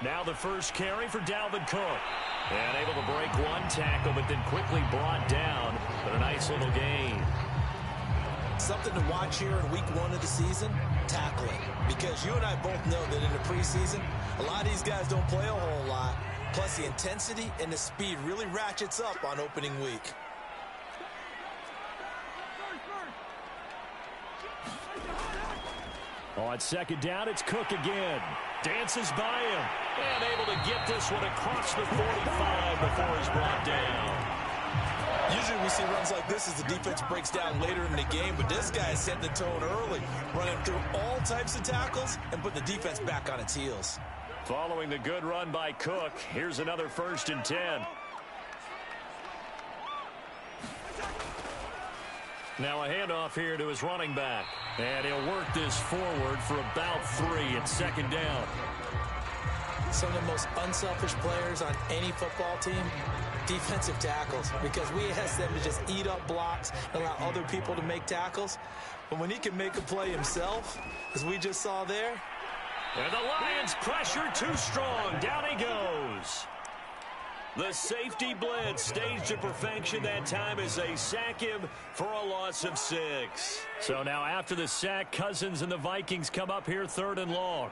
Now the first carry for Dalvin Cook. And able to break one tackle, but then quickly brought down. But a nice little gain. Something to watch here in week 1 of the season, tackling. Because you and I both know that in the preseason, a lot of these guys don't play a whole lot. Plus the intensity and the speed really ratchets up on opening week. On second down, it's Cook again. Dances by him. And able to get this one across the 45 before he's brought down. Usually we see runs like this as the defense breaks down later in the game, but this guy set the tone early, running through all types of tackles and put the defense back on its heels. Following the good run by Cook, here's another 1st and 10. Now a handoff here to his running back. And he'll work this forward for about 3 at second down. Some of the most unselfish players on any football team, defensive tackles, because we ask them to just eat up blocks and allow other people to make tackles. But when he can make a play himself, as we just saw there. And the Lions pressure too strong. Down he goes. The safety blitz staged to perfection that time as they sack him for a loss of 6. So now after the sack, Cousins and the Vikings come up here 3rd and long.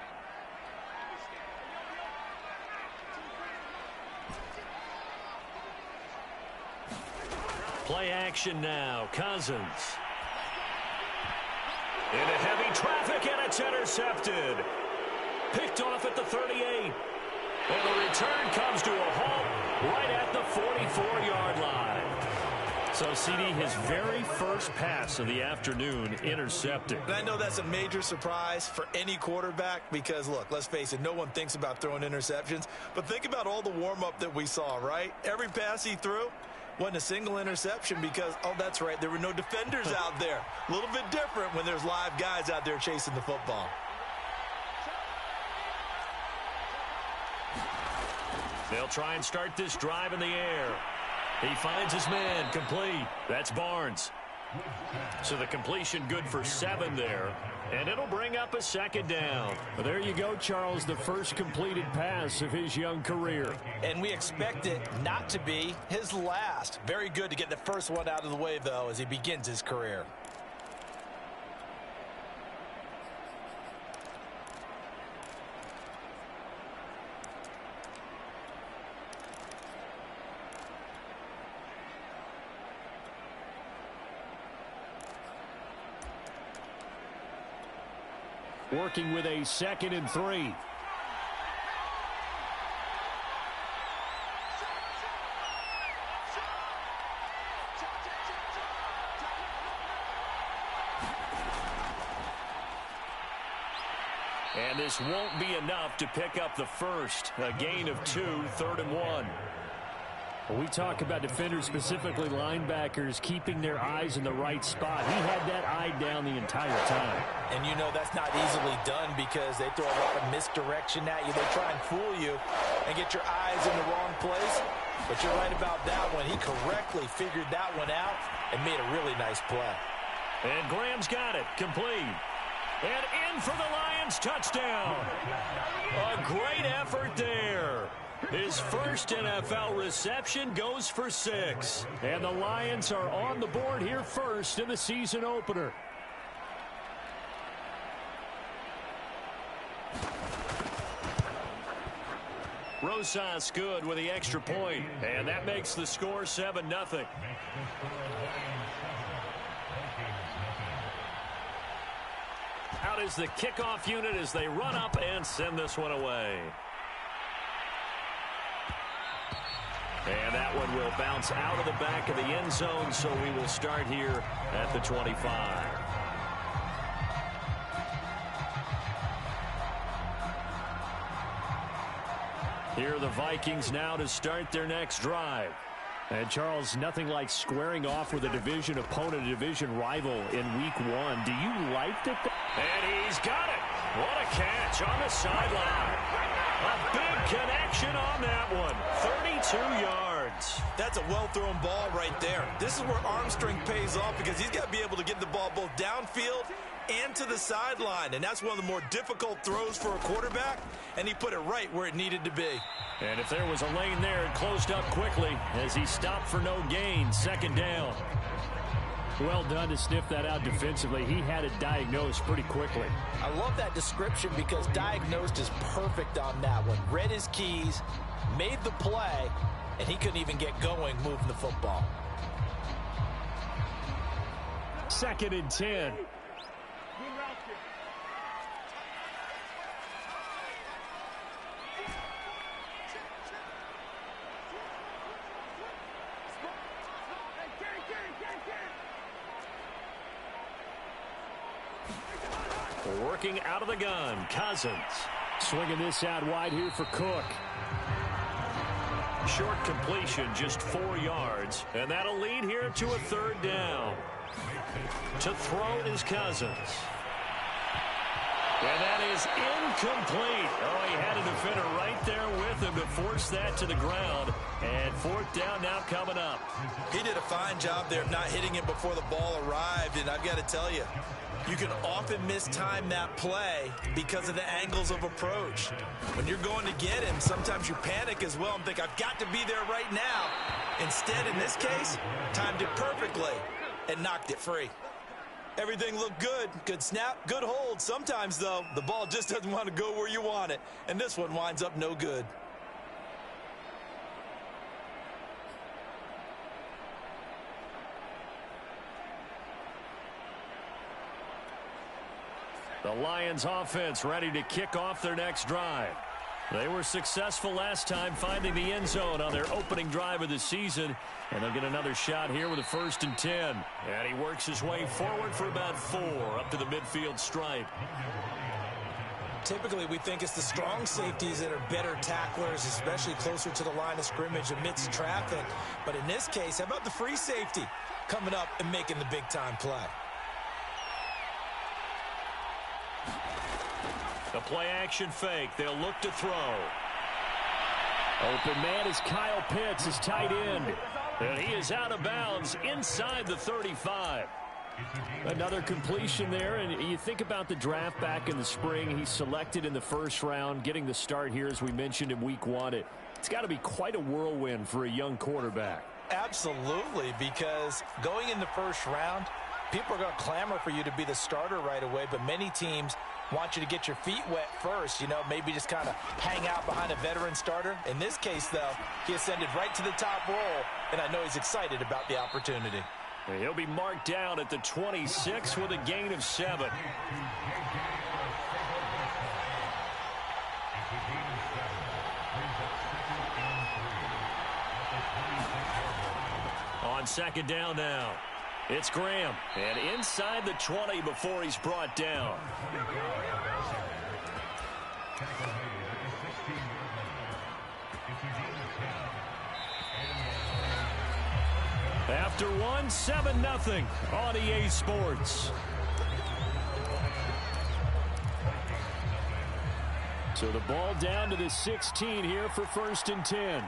Play action now. Cousins. Into heavy traffic, and it's intercepted. Picked off at the 38. And the return comes to a halt right at the 44-yard line. So, CD, his very first pass of the afternoon intercepted. And I know that's a major surprise for any quarterback because, look, let's face it, no one thinks about throwing interceptions. But think about all the warm-up that we saw, right? Every pass he threw wasn't a single interception because, oh, that's right, there were no defenders out there. A little bit different when there's live guys out there chasing the football. They'll try and start this drive in the air. He finds his man, complete. That's Barnes. So the completion good for 7 there. And it'll bring up a 2nd down. Well, there you go, Charles, the first completed pass of his young career. And we expect it not to be his last. Very good to get the first one out of the way, though, as he begins his career. Working with a 2nd and 3. And this won't be enough to pick up the first. A gain of 2, 3rd and 1. When we talk about defenders, specifically linebackers, keeping their eyes in the right spot. He had that eye down the entire time. And you know that's not easily done because they throw a lot of misdirection at you. They try and fool you and get your eyes in the wrong place. But you're right about that one. He correctly figured that one out and made a really nice play. And Graham's got it. Complete. And in for the Lions touchdown. A great effort there. His first NFL reception goes for 6. And the Lions are on the board here first in the season opener. Rosas good with the extra point. And that makes the score 7-0. Out is the kickoff unit as they run up and send this one away. And that one will bounce out of the back of the end zone, so we will start here at the 25. Here are the Vikings now to start their next drive. And, Charles, nothing like squaring off with a division opponent, a division rival in week 1. Do you like that? And he's got it. What a catch on the sideline. A big connection on that one. 32 yards. That's a well-thrown ball right there. This is where arm strength pays off because he's got to be able to get the ball both downfield and to the sideline. And that's one of the more difficult throws for a quarterback, and he put it right where it needed to be. And if there was a lane there, it closed up quickly as he stopped for no gain. Second down. Well done to sniff that out defensively. He had it diagnosed pretty quickly. I love that description because diagnosed is perfect on that one. Read his keys, made the play, and he couldn't even get going moving the football. 2nd and 10. Working out of the gun, Cousins. Swinging this out wide here for Cook. Short completion, just 4 yards. And that'll lead here to a 3rd down. To throw is Cousins. And that is incomplete. Oh, he had a defender right there with him to force that to the ground. And 4th down now coming up. He did a fine job there of not hitting it before the ball arrived. And I've got to tell you, you can often mistime that play because of the angles of approach. When you're going to get him, sometimes you panic as well and think, I've got to be there right now. Instead, in this case, timed it perfectly and knocked it free. Everything looked good. Good snap, good hold. Sometimes, though, the ball just doesn't want to go where you want it. And this one winds up no good. The Lions offense ready to kick off their next drive. They were successful last time finding the end zone on their opening drive of the season. And they'll get another shot here with a 1st and 10. And he works his way forward for about 4 up to the midfield stripe. Typically, we think it's the strong safeties that are better tacklers, especially closer to the line of scrimmage amidst traffic. But in this case, how about the free safety coming up and making the big-time play? The play-action fake. They'll look to throw. Open man is Kyle Pitts, his tight end. And he is out of bounds inside the 35. Another completion there, and you think about the draft back in the spring. He's selected in the 1st round, getting the start here, as we mentioned, in week 1. It's got to be quite a whirlwind for a young quarterback. Absolutely, because going in the 1st round, people are going to clamor for you to be the starter right away, but many teams want you to get your feet wet first, you know, maybe just kind of hang out behind a veteran starter. In this case, though, he ascended right to the top roll, and I know he's excited about the opportunity. He'll be marked down at the 26 with a gain of 7. On 2nd down now. It's Graham, and inside the 20 before he's brought down. After 1, 7-0 on EA Sports. So the ball down to the 16 here for 1st and 10.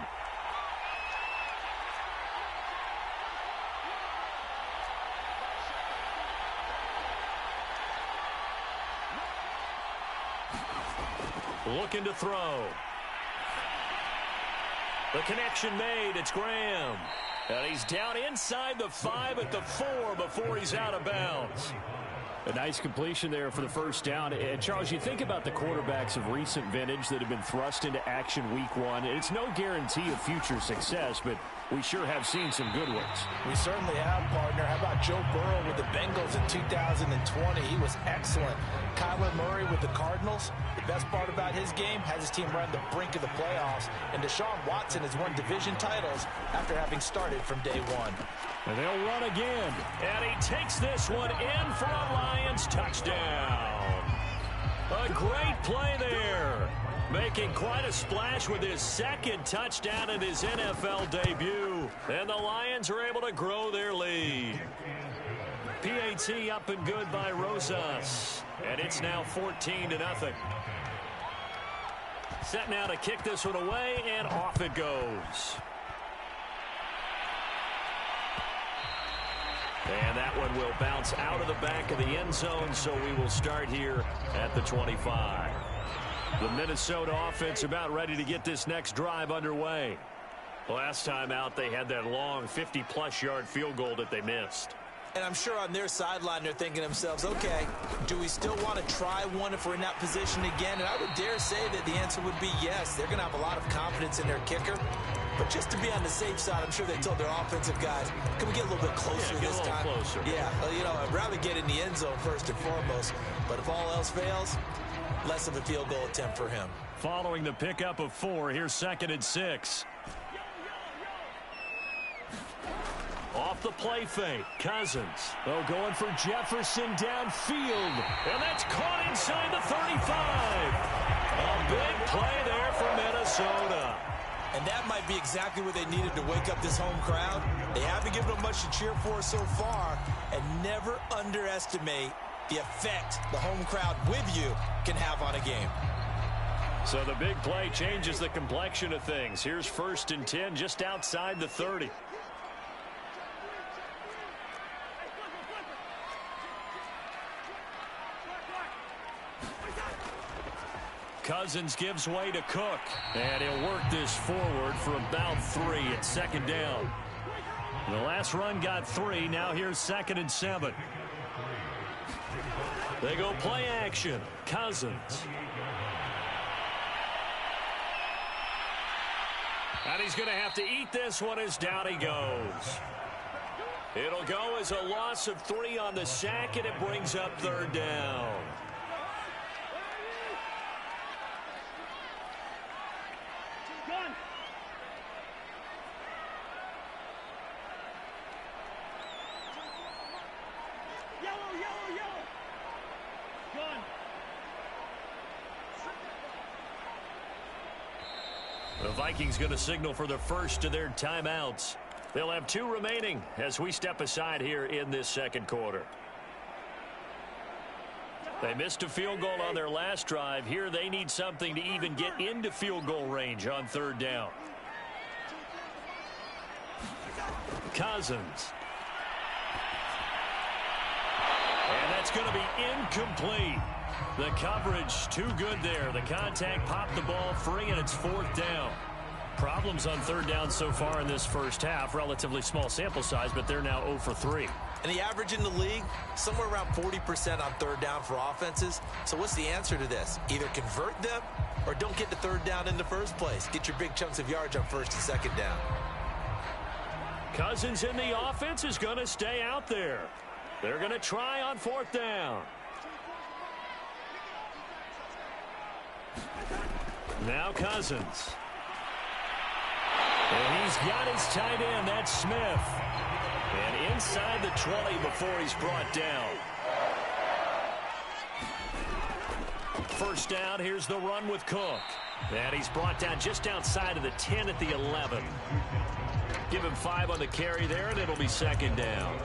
Looking to throw. The connection made. It's Graham. And he's down inside the 5 at the 4 before he's out of bounds. A nice completion there for the 1st down. And Charles, you think about the quarterbacks of recent vintage that have been thrust into action week 1. It's no guarantee of future success, but we sure have seen some good ones. We certainly have, partner. How about Joe Burrow with the Bengals in 2020? He was excellent. Kyler Murray with the Cardinals. The best part about his game has his team right on the brink of the playoffs. And Deshaun Watson has won division titles after having started from day 1. And they'll run again. And he takes this one in for a Lions touchdown. A great play there. Making quite a splash with his 2nd touchdown in his NFL debut. And the Lions are able to grow their lead. PAT up and good by Rosas. And it's now 14-0. Set now to kick this one away, and off it goes. And that one will bounce out of the back of the end zone, so we will start here at the 25. The Minnesota offense about ready to get this next drive underway. Last time out, they had that long 50-plus yard field goal that they missed. And I'm sure on their sideline they're thinking to themselves, okay, do we still want to try one if we're in that position again? And I would dare say that the answer would be yes. They're going to have a lot of confidence in their kicker. But just to be on the safe side, I'm sure they told their offensive guys, can we get a little bit closer this time? Closer. Yeah, well, you know, I'd rather get in the end zone first and foremost. But if all else fails, less of a field goal attempt for him. Following the pickup of 4, here's 2nd and 6. Off the play fake, Cousins. Oh, going for Jefferson downfield. And that's caught inside the 35. A big play there for Minnesota. And that might be exactly what they needed to wake up this home crowd. They haven't given them much to cheer for so far. And never underestimate the effect the home crowd with you can have on a game. So the big play changes the complexion of things. Here's 1st and 10 just outside the 30. Cousins gives way to Cook. And he'll work this forward for about 3 at 2nd down. The last run got 3. Now here's 2nd and 7. They go play action. Cousins. And he's going to have to eat this one as down he goes. It'll go as a loss of 3 on the sack, and it brings up 3rd down. The Vikings going to signal for the first of their timeouts. They'll have 2 remaining as we step aside here in this 2nd quarter. They missed a field goal on their last drive. Here they need something to even get into field goal range on 3rd down. Cousins. And that's going to be incomplete. The coverage too good there. The contact popped the ball free, and it's 4th down. Problems on 3rd down so far in this first half. Relatively small sample size, but they're now 0 for 3. And the average in the league, somewhere around 40% on 3rd down for offenses. So what's the answer to this? Either convert them or don't get to 3rd down in the first place. Get your big chunks of yards on 1st and 2nd down. Cousins in the offense is going to stay out there. They're going to try on 4th down. Now Cousins. And he's got his tight end. That's Smith. And inside the 20 before he's brought down. First down. Here's the run with Cook. And he's brought down just outside of the 10 at the 11. Give him 5 on the carry there, and it'll be 2nd down.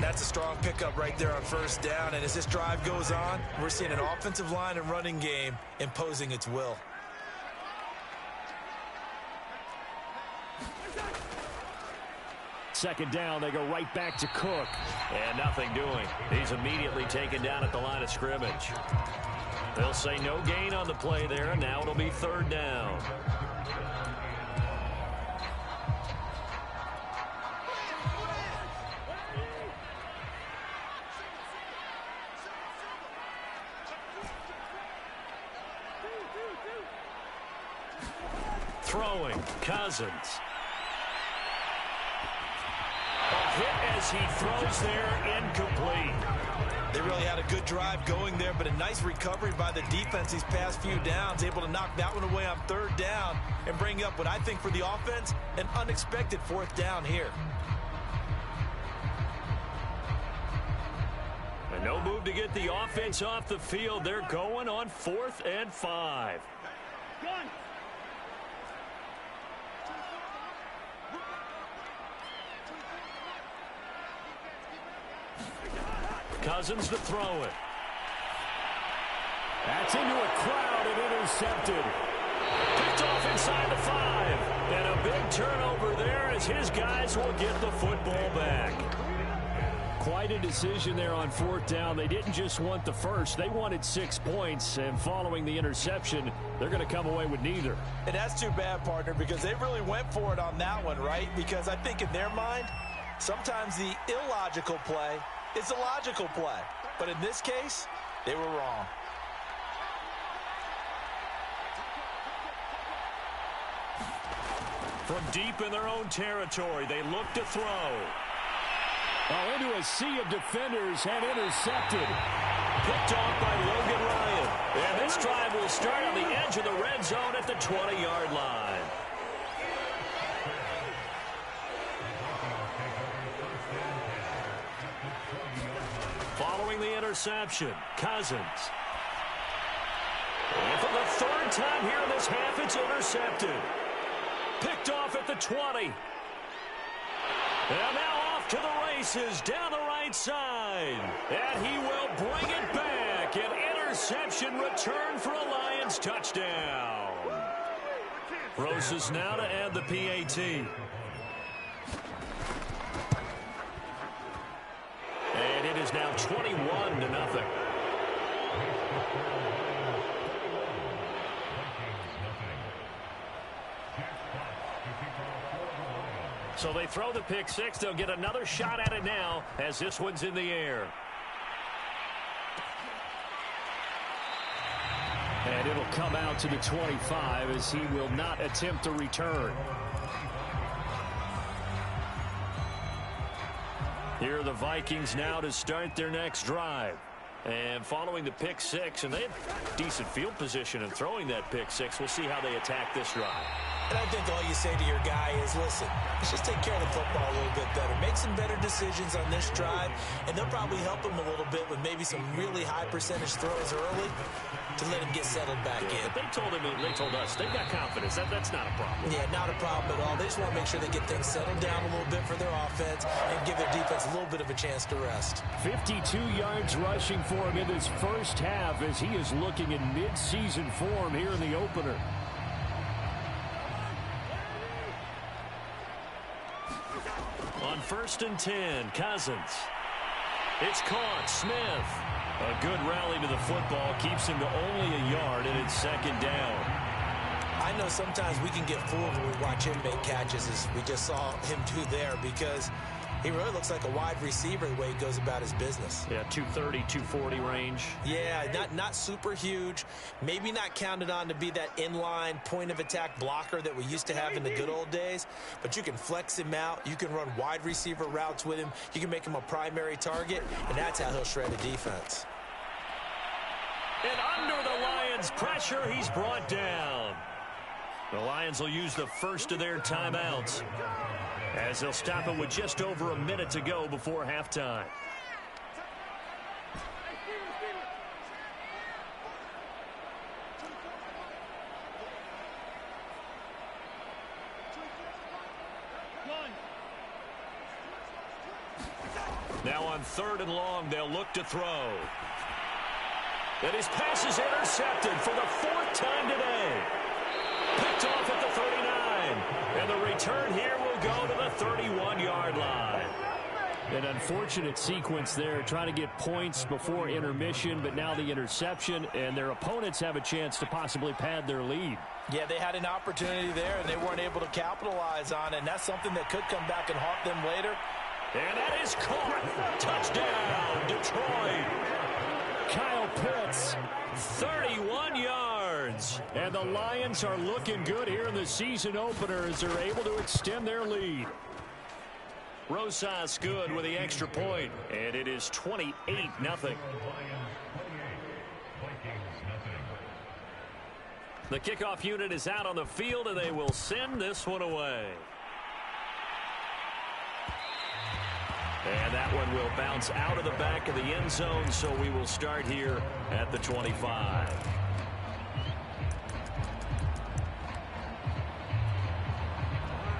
That's a strong pickup right there on 1st down. And as this drive goes on, we're seeing an offensive line and running game imposing its will. Second down, they go right back to Cook. And nothing doing. He's immediately taken down at the line of scrimmage. They'll say no gain on the play there, and now it'll be 3rd down. Throwing, Cousins. A hit as he throws there, incomplete. They really had a good drive going there, but a nice recovery by the defense these past few downs, able to knock that one away on 3rd down and bring up what I think for the offense, an unexpected 4th down here. And no move to get the offense off the field. They're going on 4th and 5. Cousins to throw it. That's into a crowd and intercepted. Picked off inside the 5. And a big turnover there as his guys will get the football back. quite a decision there on fourth down. They didn't just want the first. They wanted 6 points, and following the interception, they're going to come away with neither. And that's too bad, partner, because they really went for it on that one, right? Because I think in their mind, sometimes the illogical play is the logical play. But in this case, they were wrong. From deep in their own territory, they look to throw. Into a sea of defenders and intercepted. Picked off by Logan Ryan. And this drive will start on the edge of the red zone at the 20-yard line. Following the interception, Cousins. And for the third time here in this half, it's intercepted. Picked off at the 20. And now off to the races down the right side. And he will bring it back. An interception return for a Lions touchdown. Roses now to add the PAT. And it is now 21-0. So they throw the pick six. They'll get another shot at it now as this one's in the air. And it'll come out to the 25 as he will not attempt a return. Here are the Vikings now to start their next drive. And following the pick six, and they have decent field position in throwing that pick six. We'll see how they attack this drive. And I think all you say to your guy is, listen, let's just take care of the football a little bit better. Make some better decisions on this drive, and they'll probably help him a little bit with maybe some really high percentage throws early to let him get settled back in. But they told us they've got confidence. That's not a problem. Yeah, not a problem at all. They just want to make sure they get things settled down a little bit for their offense and give their defense a little bit of a chance to rest. 52 yards rushing for him in this first half as he is looking in mid-season form here in the opener. On 1st and 10, Cousins. It's caught. Smith. A good rally to the football keeps him to only a yard, and it's second down. I know sometimes we can get fooled when we watch him make catches, as we just saw him do there, because he really looks like a wide receiver the way he goes about his business. Yeah, 230, 240 range. Yeah, not super huge. Maybe not counted on to be that inline point-of-attack blocker that we used to have in the good old days. But you can flex him out. You can run wide receiver routes with him. You can make him a primary target, and that's how he'll shred a defense. And under the Lions' pressure, he's brought down. The Lions will use the first of their timeouts, as they'll stop it with just over a minute to go before halftime. Now on 3rd and long, they'll look to throw. And his pass is intercepted for the 4th time today. Picked off at the 39. And the return here will go to the 31-yard line. An unfortunate sequence there, trying to get points before intermission, but now the interception, and their opponents have a chance to possibly pad their lead. Yeah, they had an opportunity there, and they weren't able to capitalize on it, and that's something that could come back and haunt them later. And that is caught. Touchdown, Detroit. Kyle Pitts, 31 yards. And the Lions are looking good here in the season opener as they're able to extend their lead. Rosas good with the extra point, and it is 28-0. The kickoff unit is out on the field, and they will send this one away. And that one will bounce out of the back of the end zone, so we will start here at the 25.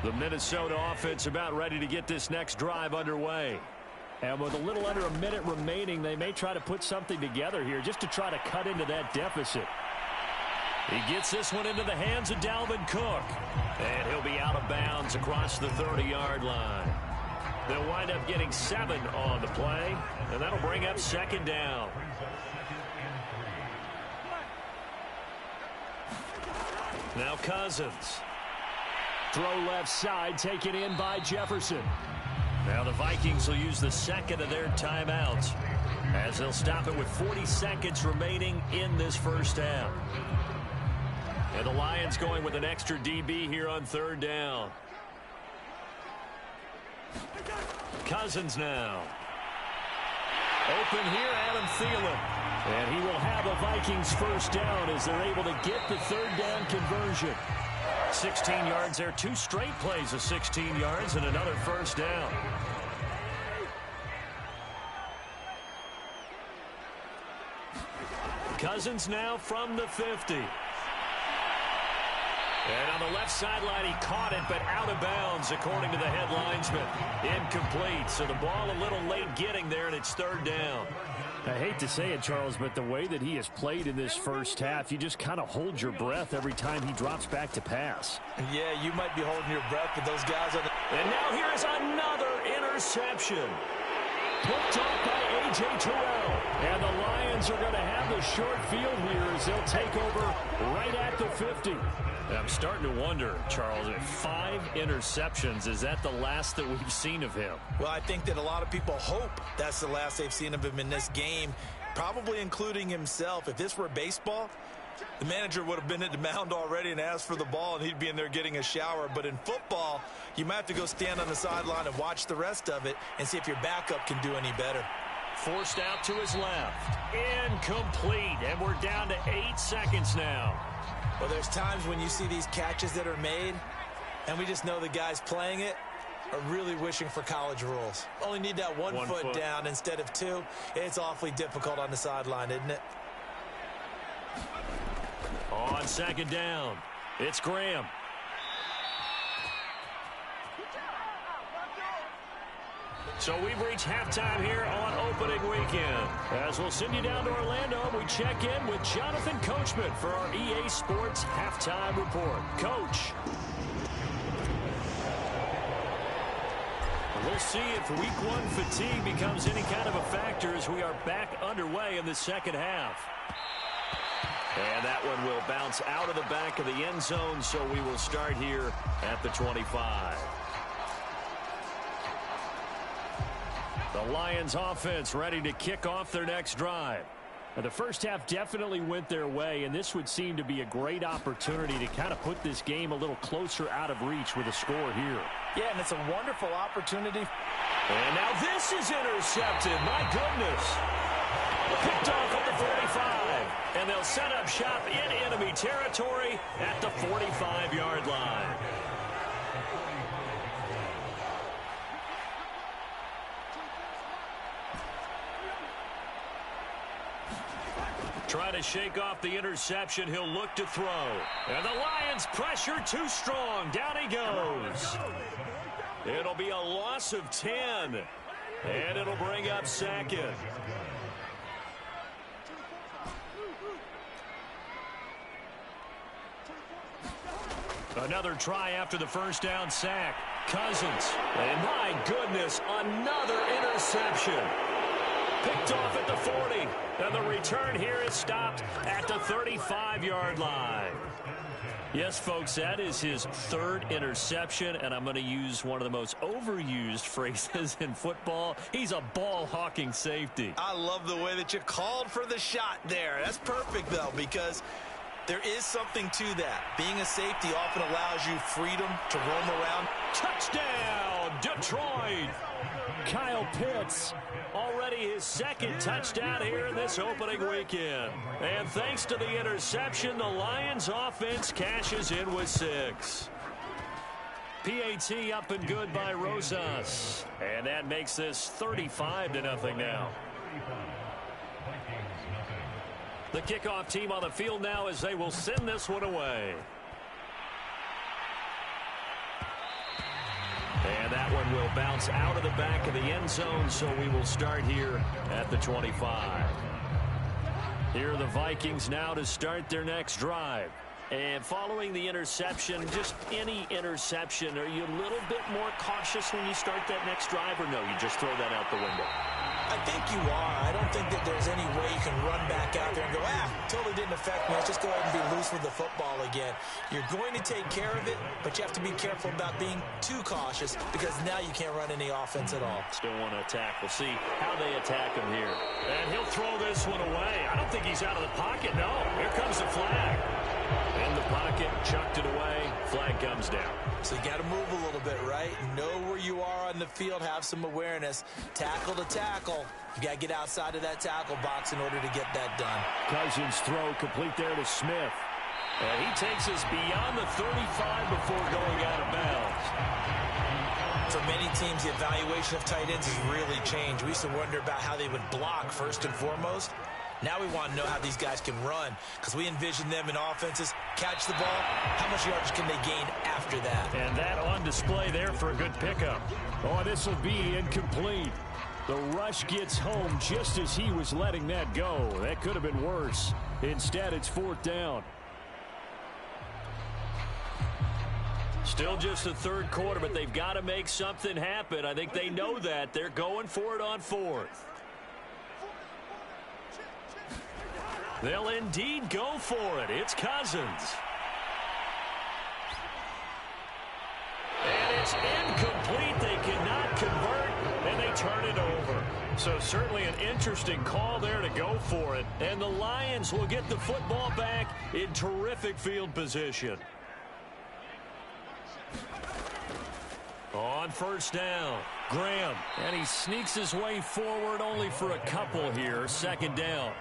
The Minnesota offense about ready to get this next drive underway. And with a little under a minute remaining, they may try to put something together here just to try to cut into that deficit. He gets this one into the hands of Dalvin Cook. And he'll be out of bounds across the 30-yard line. They'll wind up getting 7 on the play, and that'll bring up 2nd down. Now Cousins. Throw left side, taken in by Jefferson. Now the Vikings will use the 2nd of their timeouts as they'll stop it with 40 seconds remaining in this first half. And the Lions going with an extra DB here on 3rd down. Cousins now. Open here, Adam Thielen. And he will have a Vikings first down as they're able to get the 3rd down conversion. 16 yards there, 2 straight plays of 16 yards and another first down. Cousins now from the 50. And on the left sideline, he caught it, but out of bounds, according to the head linesman. Incomplete, so the ball a little late getting there, and it's 3rd down. I hate to say it, Charles, but the way that he has played in this first half, you just kind of hold your breath every time he drops back to pass. Yeah, you might be holding your breath, but those guys are the... And now here is another interception. Picked off by A.J. Terrell. And the Lions are going to have the short field here as they'll take over right at the 50. I'm starting to wonder, Charles, if 5 interceptions, is that the last that we've seen of him? Well, I think that a lot of people hope that's the last they've seen of him in this game, probably including himself. If this were baseball, the manager would have been at the mound already and asked for the ball, and he'd be in there getting a shower. But in football, you might have to go stand on the sideline and watch the rest of it and see if your backup can do any better. Forced out to his left. Incomplete, and we're down to 8 seconds now. Well, there's times when you see these catches that are made, and we just know the guys playing it are really wishing for college rules. Only need that one foot down instead of 2. It's awfully difficult on the sideline, isn't it? On 2nd down, it's Graham. So we've reached halftime here on opening weekend. As we'll send you down to Orlando, we check in with Jonathan Coachman for our EA Sports Halftime Report. Coach. We'll see if week 1 fatigue becomes any kind of a factor as we are back underway in the second half. And that one will bounce out of the back of the end zone, so we will start here at the 25. The Lions offense ready to kick off their next drive. Now, the first half definitely went their way, and this would seem to be a great opportunity to kind of put this game a little closer out of reach with a score here. Yeah, and it's a wonderful opportunity. And now this is intercepted. My goodness. Picked off at the 45. And they'll set up shop in enemy territory at the 45-yard line. Trying to shake off the interception. He'll look to throw. And the Lions pressure too strong. Down he goes. It'll be a loss of 10. And it'll bring up 2nd. Another try after the first down sack. Cousins. And my goodness, another interception. Picked off at the 40. And the return here is stopped at the 35-yard line. Yes, folks, that is his 3rd interception, and I'm going to use one of the most overused phrases in football. He's a ball-hawking safety. I love the way that you called for the shot there. That's perfect, though, because there is something to that. Being a safety often allows you freedom to roam around. Touchdown, Detroit! Kyle Pitts, already his 2nd touchdown here in this opening weekend. And thanks to the interception, the Lions offense cashes in with 6. PAT up and good by Rosas. And that makes this 35-0 now. The kickoff team on the field now as they will send this one away. And that one will bounce out of the back of the end zone, so we will start here at the 25. Here are the Vikings now to start their next drive. And following the interception, just any interception, are you a little bit more cautious when you start that next drive, or no, you just throw that out the window? I think you are. I don't think that there's any way you can run back out there and go, totally didn't affect me. Let's just go ahead and be loose with the football again. You're going to take care of it, but you have to be careful about being too cautious because now you can't run any offense at all. Still want to attack. We'll see how they attack him here. And he'll throw this one away. I don't think he's out of the pocket. No, here comes the flag. In the pocket, chucked it away. Flag comes down. So you got to move a little bit, right? Know where you are on the field. Have some awareness. Tackle to tackle. You got to get outside of that tackle box in order to get that done. Cousins throw complete there to Smith. And he takes us beyond the 35 before going out of bounds. For many teams, the evaluation of tight ends has really changed. We used to wonder about how they would block first and foremost. Now we want to know how these guys can run because we envision them in offenses, catch the ball, how much yardage can they gain after that? And that on display there for a good pickup. Oh, this will be incomplete. The rush gets home just as he was letting that go. That could have been worse. Instead, it's 4th down. Still just the third quarter, but they've got to make something happen. I think they know that. They're going for it on 4th. They'll indeed go for it. It's Cousins. And it's incomplete. They cannot convert, and they turn it over. So certainly an interesting call there to go for it. And the Lions will get the football back in terrific field position. On 1st down, Graham. And he sneaks his way forward only for a couple here. 2nd down.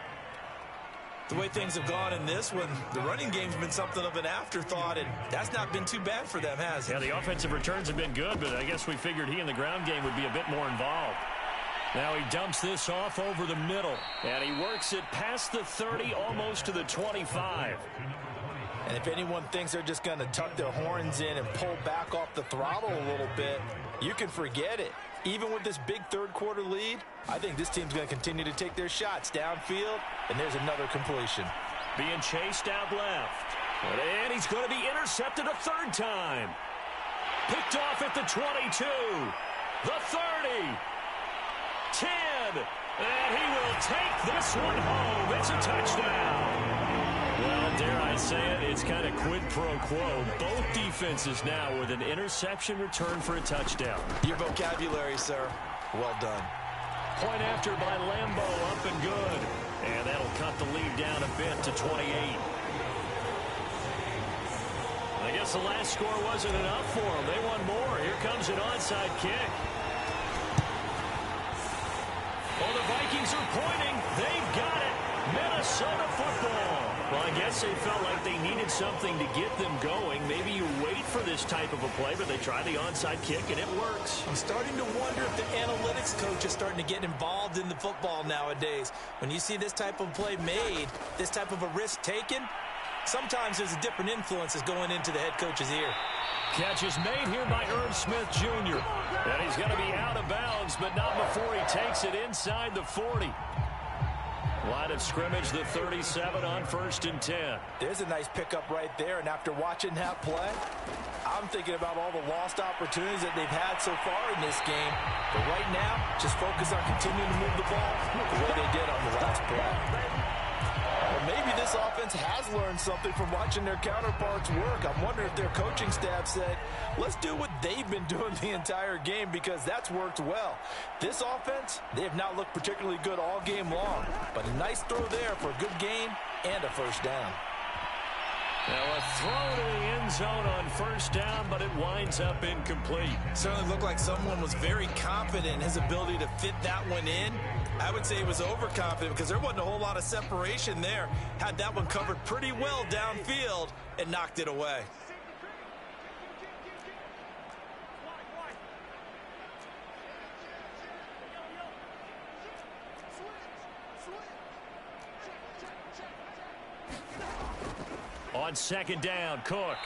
The way things have gone in this one, the running game's been something of an afterthought, and that's not been too bad for them, has it? Yeah, the offensive returns have been good, but I guess we figured he in the ground game would be a bit more involved. Now he dumps this off over the middle, and he works it past the 30, almost to the 25. And if anyone thinks they're just going to tuck their horns in and pull back off the throttle a little bit, you can forget it. Even with this big third-quarter lead, I think this team's going to continue to take their shots downfield, and there's another completion. Being chased out left. And he's going to be intercepted a 3rd time. Picked off at the 22. The 30. 10. And he will take this one home. It's a touchdown. Well, dare I say it, it's kind of quid pro quo. Both defenses now with an interception return for a touchdown. Your vocabulary, sir. Well done. Point after by Lambeau, up and good. And that'll cut the lead down a bit to 28. I guess the last score wasn't enough for them. They want more. Here comes an onside kick. Well, the Vikings are pointing. They've got it. Minnesota football. Well, I guess they felt like they needed something to get them going. Maybe you wait for this type of a play, but they try the onside kick, and it works. I'm starting to wonder if the analytics coach is starting to get involved in the football nowadays. When you see this type of play made, this type of a risk taken, sometimes there's a different influences going into the head coach's ear. Catch is made here by Irv Smith Jr. And he's going to be out of bounds, but not before he takes it inside the 40. Line of scrimmage, the 37 on 1st and 10. There's a nice pickup right there, and after watching that play, I'm thinking about all the lost opportunities that they've had so far in this game. But right now, just focus on continuing to move the ball the way they did on the last play. Well, maybe this offense has learned something from watching their counterparts work. I'm wondering if their coaching staff said, let's do what they've been doing the entire game because that's worked well. This offense, they have not looked particularly good all game long, but a nice throw there for a good gain and a 1st down. Now a throw to the end zone on 1st down, but it winds up incomplete. Certainly looked like someone was very confident in his ability to fit that one in. I would say he was overconfident because there wasn't a whole lot of separation there. Had that one covered pretty well downfield and knocked it away. On 2nd down, Cook.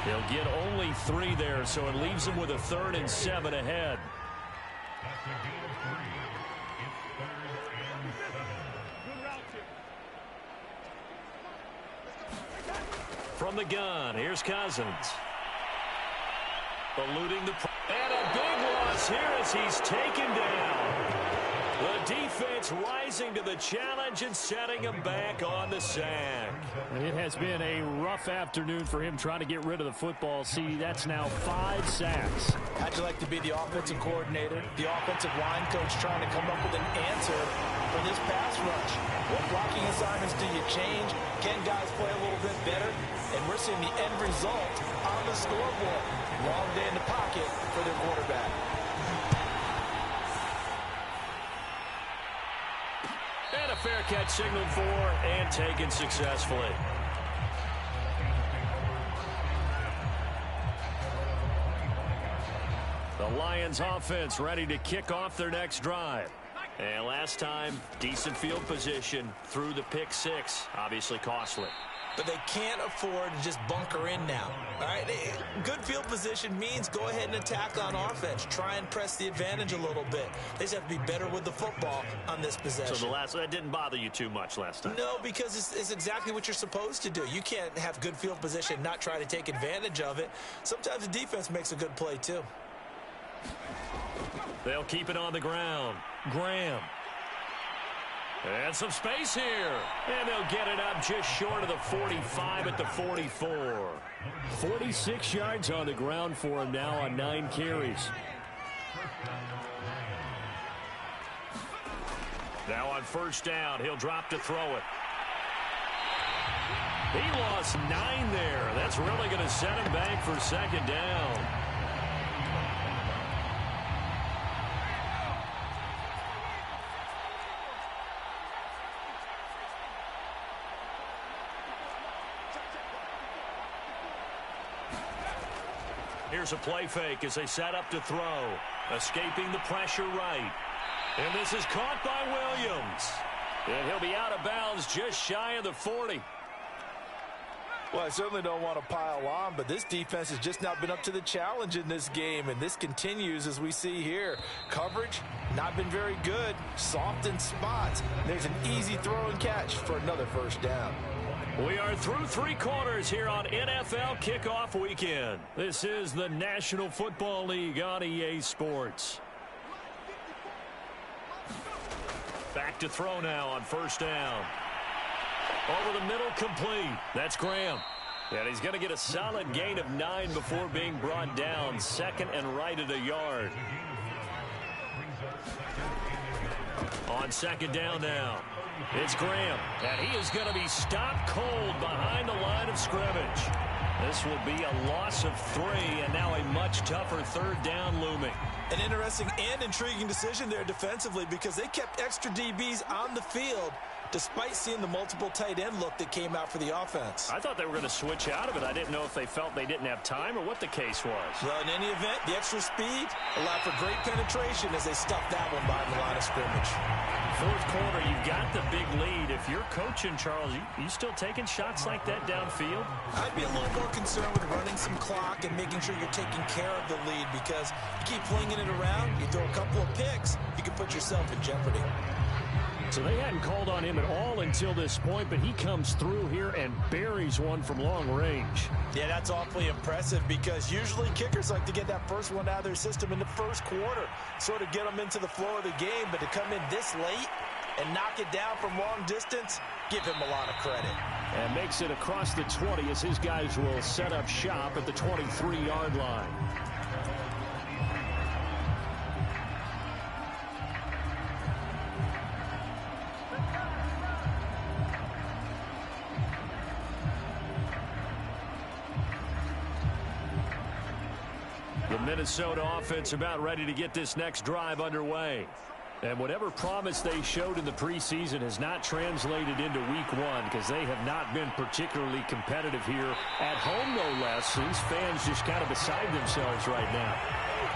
He'll get only 3 there, so it leaves him with a 3rd and 7 ahead. from the gun. Here's Cousins. Eluding the... And a big loss here as he's taken down. The defense rising to the challenge and setting him back on the sack. It has been a rough afternoon for him trying to get rid of the football. See, that's now 5 sacks. How'd you like to be the offensive coordinator, the offensive line coach trying to come up with an answer for this pass rush? What blocking assignments do you change? Can guys play a little bit better? And we're seeing the end result on the scoreboard. Long day in the pocket for their quarterback. And a fair catch signaled for and taken successfully. The Lions offense ready to kick off their next drive. And last time, decent field position through the pick six. Obviously costly. But they can't afford to just bunker in now. All right, good field position means go ahead and attack on offense. Try and press the advantage a little bit. They just have to be better with the football on this possession. So that didn't bother you too much last time? No, because it's exactly what you're supposed to do. You can't have good field position and not try to take advantage of it. Sometimes the defense makes a good play too. They'll keep it on the ground. Graham. And some space here. And they'll get it up just short of the 45 at the 44. 46 yards on the ground for him now on 9 carries. Now on first down, he'll drop to throw it. He lost 9 there. That's really going to set him back for second down. Here's a play fake as they set up to throw. Escaping the pressure right. And this is caught by Williams. And he'll be out of bounds just shy of the 40. Well, I certainly don't want to pile on, but this defense has just not been up to the challenge in this game, and this continues as we see here. Coverage, not been very good. Soft in spots. There's an easy throw and catch for another first down. We are through 3 quarters here on NFL Kickoff Weekend. This is the National Football League on EA Sports. Back to throw now on first down. Over the middle, complete. That's Graham. And he's going to get a solid gain of 9 before being brought down. Second and right at a yard. On second down now. It's Graham, and he is going to be stopped cold behind the line of scrimmage. This will be a loss of 3, and now a much tougher third down looming. An interesting and intriguing decision there defensively because they kept extra DBs on the field despite seeing the multiple tight end look that came out for the offense. I thought they were going to switch out of it. I didn't know if they felt they didn't have time or what the case was. Well, in any event, the extra speed allowed for great penetration as they stuffed that one behind the line of scrimmage. Fourth quarter, you've got the big lead. If you're coaching, Charles, you still taking shots like that downfield? I'd be a little more concerned with running some clock and making sure you're taking care of the lead because you keep flinging it around, you throw a couple of picks, you can put yourself in jeopardy. So they hadn't called on him at all until this point, but he comes through here and buries one from long range. Yeah, that's awfully impressive because usually kickers like to get that first one out of their system in the first quarter, sort of get them into the flow of the game, but to come in this late and knock it down from long distance, give him a lot of credit. And makes it across the 20 as his guys will set up shop at the 23-yard line. The Minnesota offense about ready to get this next drive underway. And whatever promise they showed in the preseason has not translated into week 1 because they have not been particularly competitive here at home, no less. These fans just kind of beside themselves right now.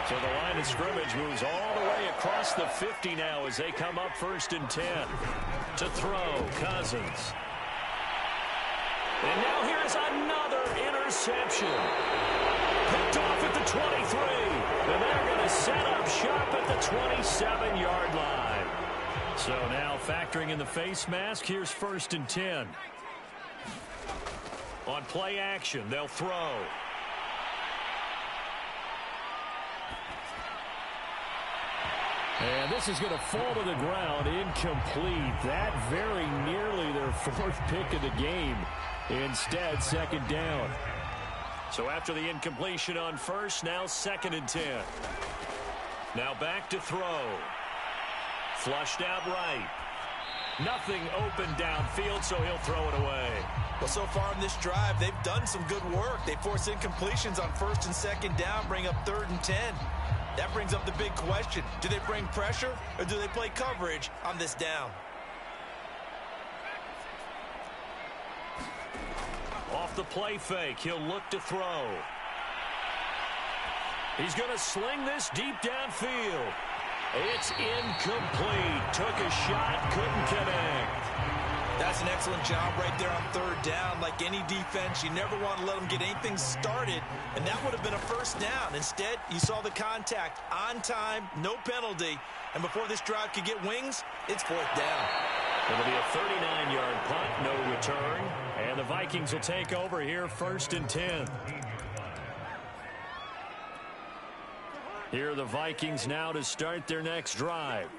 So the line of scrimmage moves all the way across the 50 now as they come up first and 10. To throw, Cousins. And now here's another interception. Picked off at the 23. And they're going to set up shop at the 27-yard line. So now factoring in the face mask, here's first and 10. On play action, they'll throw. And this is going to fall to the ground, incomplete. That very nearly their fourth pick of the game. Instead, second down. So after the incompletion on first, now 2nd and 10. Now back to throw. Flushed out right. Nothing open downfield, so he'll throw it away. Well, so far in this drive, they've done some good work. They force incompletions on 1st and 2nd down, bring up 3rd and 10. That brings up the big question. Do they bring pressure or do they play coverage on this down? Off the play fake, he'll look to throw. He's going to sling this deep downfield. It's incomplete. Took a shot, couldn't connect. That's an excellent job right there on 3rd down. Like any defense, you never want to let them get anything started, and that would have been a 1st down. Instead, you saw the contact on time, no penalty, and before this drive could get wings, it's 4th down. It'll be a 39-yard punt, no return, and the Vikings will take over here 1st and 10. Here are the Vikings now to start their next drive.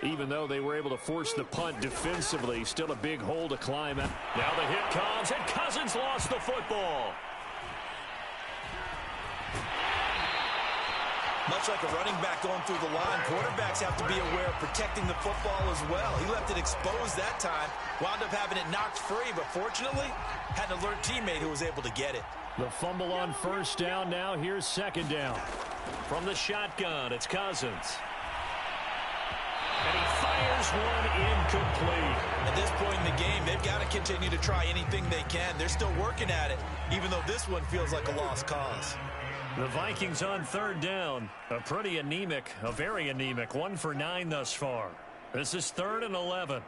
Even though they were able to force the punt defensively, still a big hole to climb out. Now the hit comes, and Cousins lost the football. Much like a running back going through the line, quarterbacks have to be aware of protecting the football as well. He left it exposed that time, wound up having it knocked free, but fortunately, had an alert teammate who was able to get it. The fumble on 1st down. Now here's 2nd down. From the shotgun, it's Cousins. And he fires one incomplete. At this point in the game, they've got to continue to try anything they can. They're still working at it, even though this one feels like a lost cause. The Vikings on 3rd down. A pretty anemic, a very anemic 1 for 9 thus far. This is 3rd and 11.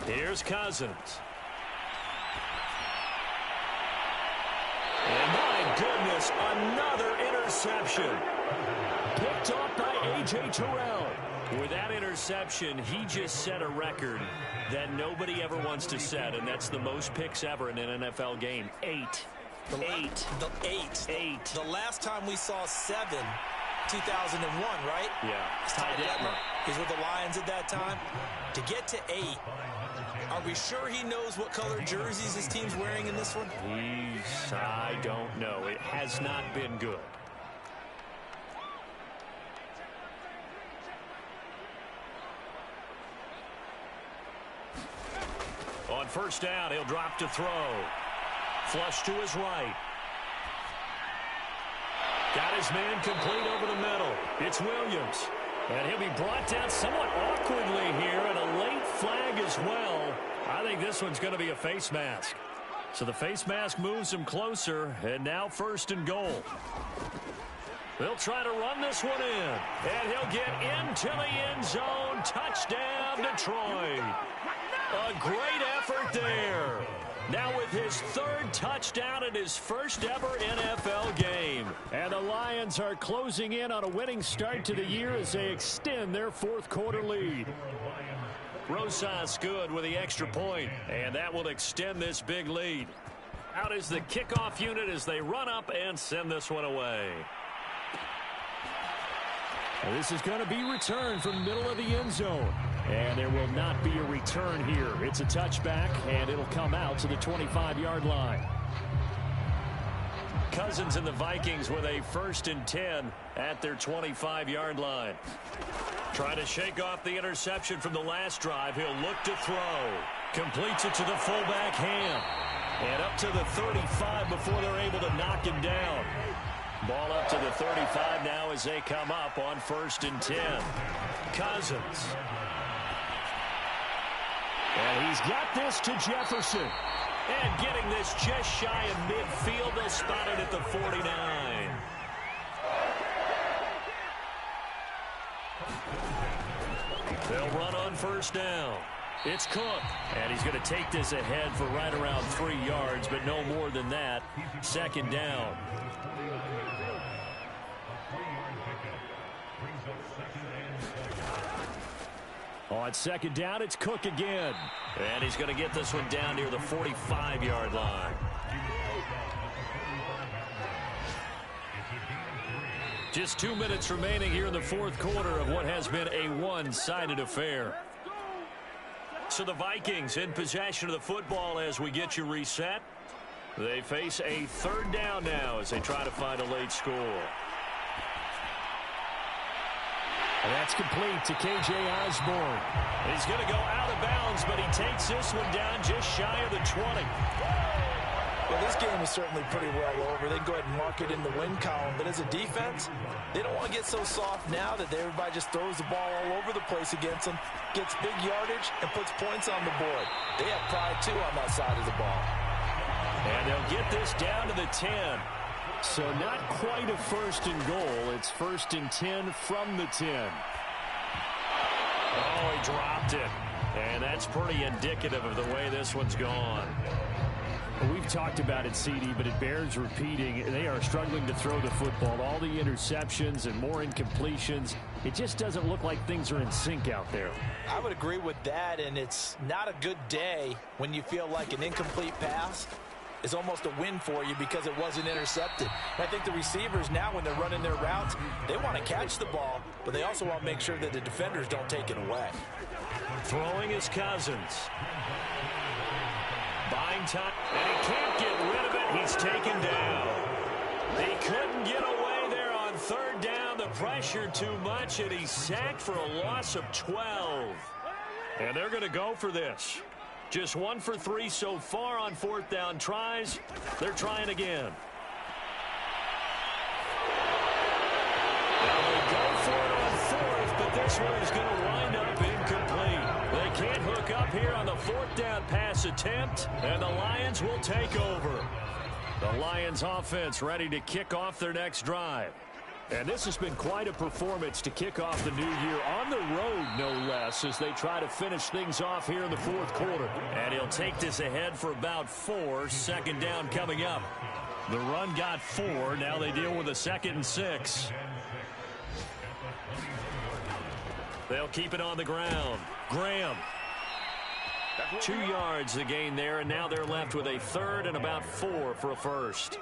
Here's Cousins. And my goodness, another interception. Picked off by A.J. Terrell. With that interception, he just set a record that nobody ever wants to set, and that's the most picks ever in an NFL game. 8. The last time we saw 7, 2001, right? Yeah. Ty Detmer. He's with the Lions at that time. To get to 8, are we sure he knows what color jerseys his team's wearing in this one? I don't know. It has not been good. On 1st down, he'll drop to throw. Flush to his right. Got his man complete over the middle. It's Williams. And he'll be brought down somewhat awkwardly here, and a late flag as well. I think this one's going to be a face mask. So the face mask moves him closer, and now 1st and goal. They'll try to run this one in, and he'll get into the end zone. Touchdown, Detroit. A great effort there. Now with his 3rd touchdown in his first ever NFL game. And the Lions are closing in on a winning start to the year as they extend their 4th quarter lead. Rosas good with the extra point, and that will extend this big lead. Out is the kickoff unit as they run up and send this one away. This is going to be returned from the middle of the end zone. And there will not be a return here. It's a touchback, and it'll come out to the 25-yard line. Cousins and the Vikings with a 1st and 10 at their 25-yard line. Trying to shake off the interception from the last drive. He'll look to throw. Completes it to the fullback Ham. And up to the 35 before they're able to knock him down. Ball up to the 35 now as they come up on 1st and 10. Cousins. And he's got this to Jefferson. And getting this just shy of midfield. They'll spot it at the 49. They'll run on 1st down. It's Cook. And he's going to take this ahead for right around 3 yards, but no more than that. 2nd down. On 2nd down, it's Cook again. And he's going to get this one down near the 45-yard line. Just 2 minutes remaining here in the fourth quarter of what has been a one-sided affair. So the Vikings in possession of the football as we get you reset. They face a third down now as they try to find a late score. And that's complete to K.J. Osborne. He's going to go out of bounds, but he takes this one down just shy of the 20. Well, this game is certainly pretty well over. They can go ahead and mark it in the win column. But as a defense, they don't want to get so soft now that everybody just throws the ball all over the place against them, gets big yardage, and puts points on the board. They have pride, too, on that side of the ball. And they'll get this down to the 10. So not quite a first and goal. It's first and 10 from the 10. Oh, he dropped it. And that's pretty indicative of the way this one's gone. We've talked about it, CD, but it bears repeating. They are struggling to throw the football. All the interceptions and more incompletions. It just doesn't look like things are in sync out there. I would agree with that, and it's not a good day when you feel like an incomplete pass is almost a win for you because it wasn't intercepted. And I think the receivers now, when they're running their routes, they want to catch the ball, but they also want to make sure that the defenders don't take it away. Throwing his Cousins. Buying time, and he can't get rid of it. He's taken down. He couldn't get away there on third down. The pressure too much, and he's sacked for a loss of 12. And they're going to go for this. Just 1 for 3 so far on fourth down tries. They're trying again. Now they go for it on fourth, but this one is going to wind up incomplete. They can't hook up here on the fourth down pass attempt, and the Lions will take over. The Lions offense ready to kick off their next drive. And this has been quite a performance to kick off the new year on the road, no less, as they try to finish things off here in the fourth quarter. And he'll take this ahead for about 4. Second down coming up. The run got 4. Now they deal with a 2nd and 6. They'll keep it on the ground. Graham. 2 yards the gain there, and now they're left with a 3rd and about 4 for a first.